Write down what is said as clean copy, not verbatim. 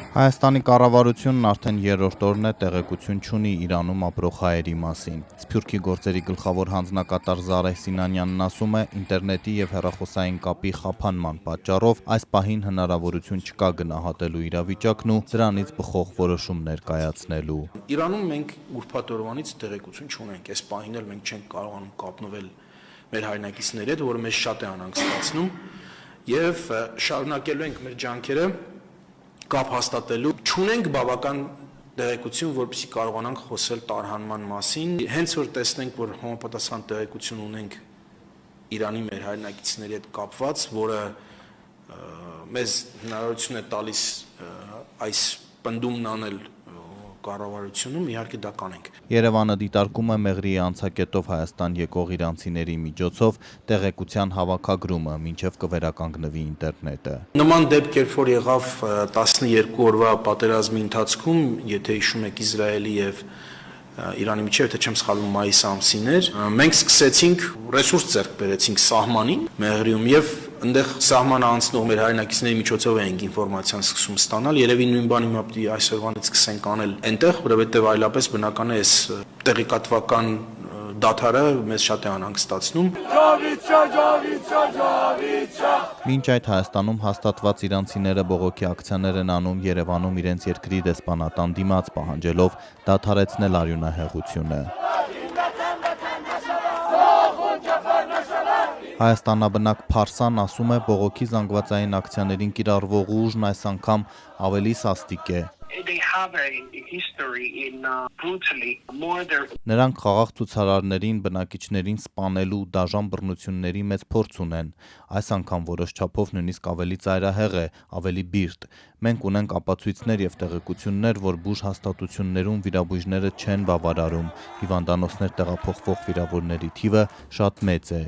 Հայաստանի կառավարությունն արդեն երրորդ օրն է տեղեկություն չունի Իրանում ապրող հայերի մասին։ Սփյուռքի գործերի գլխավոր հանձնակատար Զարեհ Սինանյանն ասում է, ինտերնետի եւ հեռախոսային կապի խափանման պատճառով այս պահին հնարավորություն չկա գնահատելու իրավիճակն ու դրանից բխող որոշումներ կայացնելու։ Իրանում մենք ուրբաթ օրվանից տեղեկություն չունենք, այս պահին էլ մենք չենք կարողանում կապնվել մեր հայրենակիցների հետ, որը մեզ շատ է անհանգստացնում եւ շարունակելու ենք մեր ջանքերը կապ հաստատելու, չունենք բավական տեղեկություն, որպեսզի կարողանանք խոսել տարհանման մասին, հենց որ տեսնենք, որ համապատասխան տեղեկություն ունենք Իրանի մեր հայրենակիցների հետ կապված, որը մեզ հնարավորություն է տալիս այս պնդումն անել կառավարությունում, իհարկե դա կանենք։ Երևանը դիտարկում է Մեղրիի անցակետով Հայաստան եկող իրանցիների միջոցով տեղեկության հավաքագրումը, մինչև կվերականգնվի ինտերնետը։ Նման դեպք, երբ որ եղավ 12 օրվա պատերազմի ընթացքում, եթե հիշում եք Իսրայելի եւ Իրանի միջև, եթե չեմ սխալվում, մայիս ամսին էր, մենք սկսեցինք ռեսուրս ձեռք բերեցինք սահմանին Մեղրիում եւ այնտեղ սահմանը անցնող մեր հայրենակիցների միջոցով էինք ինֆորմացիան սկսում ստանալ, երևի նույն բանը հիմա պիտի այսօրվանից սկսենք անել այնտեղ, որովհետեւ այլապես բնական է այս տեղեկատվական դադարը մեզ շատ է անհանգստացնում։ Մինչ այդ Հայաստանում հաստատված իրանցիները բողոքի ակցիաներ են անում Երևանում իրենց երկրի դեսպանատան դիմաց պահանջելով դադարեցնել արյունահեղությունը։ Հայաստանաբնակ Փարսան ասում է, բողոքի զանգվածային ակցիաներին կիրառվող ուժն այս անգամ ավելի սաստիկ է։ Նրանք խաղաղ ցուցարարներին, բնակիչներին սպանելու դաժան բռնությունների մեծ փորձ ունեն։ Այս անգամ որոշ չափով նույնիսկ ավելի ծայրահեղ է, ավելի բիրտ։ Մենք ունենք ապացույցներ եւ տեղեկություններ, որ բուժ հաստատություններում վիրաբույժները չեն բավարարում։ Հիվանդանոցներ տեղափոխվող վիրավորների թիվը շատ մեծ է։